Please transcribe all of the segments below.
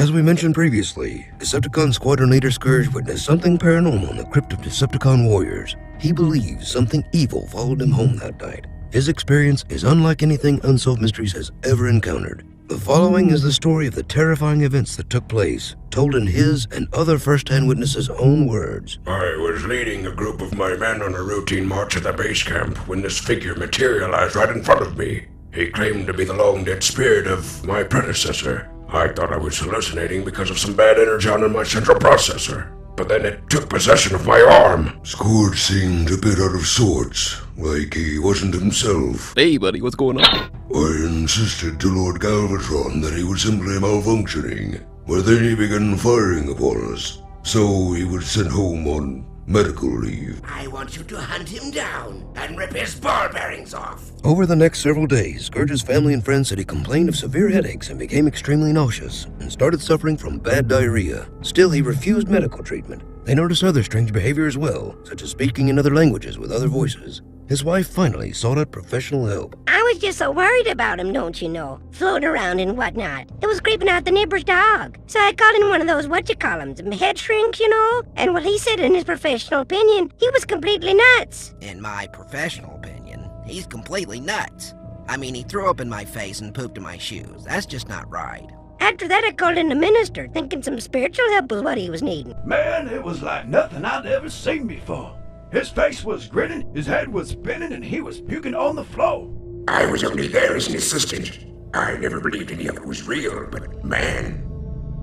As we mentioned previously, Decepticon Squadron Leader Scourge witnessed something paranormal in the crypt of Decepticon warriors. He believes something evil followed him home that night. His experience is unlike anything Unsolved Mysteries has ever encountered. The following is the story of the terrifying events that took place, told in his and other first-hand witnesses' own words. I was leading a group of my men on a routine march at the base camp when this figure materialized right in front of me. He claimed to be the long-dead spirit of my predecessor. I thought I was hallucinating because of some bad energy on my central processor. But then it took possession of my arm. Scourge seemed a bit out of sorts, like he wasn't himself. Hey buddy, what's going on? I insisted to Lord Galvatron that he was simply malfunctioning, but then he began firing upon us, so he was sent home on medical leave. I want you to hunt him down and rip his ball bearings off. Over the next several days, Scourge's family and friends said he complained of severe headaches and became extremely nauseous and started suffering from bad diarrhea. Still, he refused medical treatment. They noticed other strange behavior as well, such as speaking in other languages with other voices. His wife finally sought out professional help. I was just so worried about him, don't you know? Floating around and whatnot. It was creeping out the neighbor's dog. So I called in one of those head shrinks, you know? And what he said in his professional opinion, he was completely nuts. In my professional opinion, he's completely nuts. I mean, he threw up in my face and pooped in my shoes. That's just not right. After that, I called in the minister, thinking some spiritual help was what he was needing. Man, it was like nothing I'd ever seen before. His face was grinning, his head was spinning, and he was puking on the floor. I was only there as an assistant. I never believed any of it was real, but man.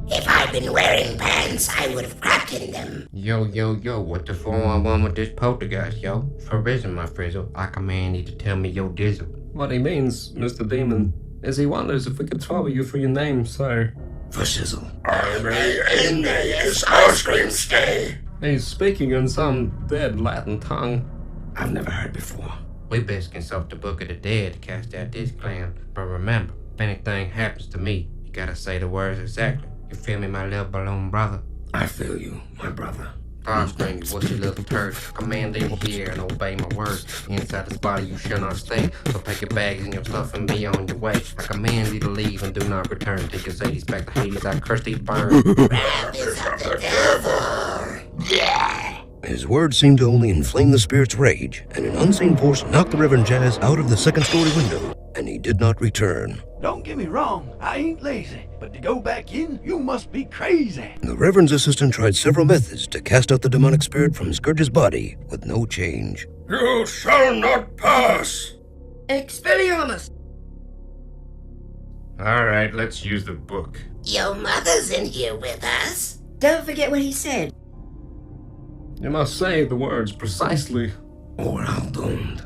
If I'd been wearing pants, I would have crapped in them. Yo, what the 411 with this poltergeist, yo? For reason, my frizzle, like a man need to tell me yo dizzle. What he means, Mr. Demon, is he wonders if we could trouble you for your name, sir. For shizzle. I may in this ice cream stay. He's speaking in some dead Latin tongue I've never heard before. We best consult the Book of the Dead to cast out this clown. But remember, if anything happens to me, you gotta say the words exactly. You feel me, my little balloon brother? I feel you, my brother. Offspring, you wussy little turd. Command thee to hear and obey my words. Inside this body you shall not stay. So pack your bags and your stuff and be on your way. I command thee to leave and do not return. Take your Zadies back to Hades, I curse thee burn. Wrath is of the devil. Yeah. His words seemed to only inflame the spirit's rage, and an unseen force knocked the Reverend Jazz out of the second-story window, and he did not return. Don't get me wrong, I ain't lazy, but to go back in, you must be crazy. The Reverend's assistant tried several methods to cast out the demonic spirit from Scourge's body, with no change. You shall not pass. Expelliarmus. Alright, let's use the book. Your mother's in here with us. Don't forget what he said. You must say the words precisely, Or I'm doomed.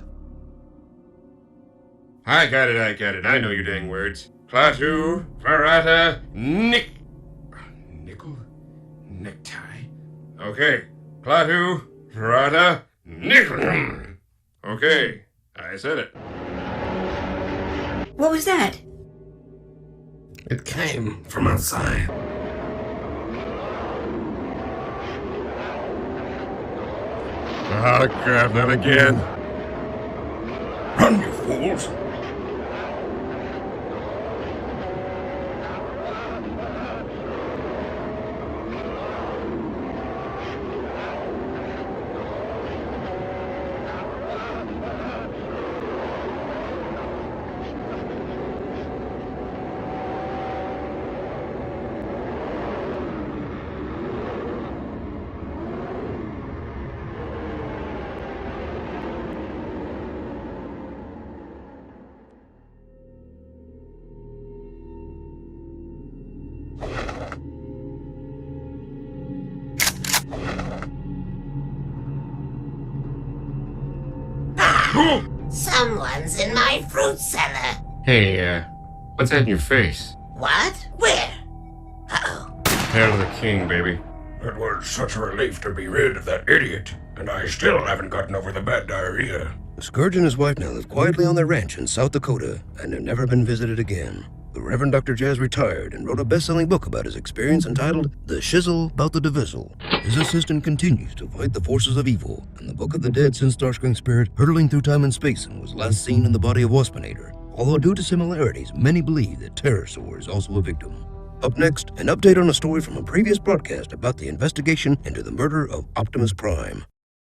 I got it. I know your dang words. Klaatu, Clarata, Nickel? Necktie. Okay. Klaatu, Clarata, Nickel. Okay, I said it. What was that? It came from outside. Ah, crap, not again. Run, you fools! Someone's in my fruit cellar. Hey, what's that in your face? What? Where? Uh-oh. Hail to the king, baby. It was such a relief to be rid of that idiot, and I still haven't gotten over the bad diarrhea. Scourge and his wife now live quietly on their ranch in South Dakota and have never been visited again. The Reverend Dr. Jazz retired and wrote a best-selling book about his experience entitled The Shizzle About the Divizzle. His assistant continues to fight the forces of evil, and the Book of the Dead sends Starscream Spirit hurtling through time and space and was last seen in the body of Waspinator. Although due to similarities, many believe that Terrorsaur is also a victim. Up next, an update on a story from a previous broadcast about the investigation into the murder of Optimus Prime.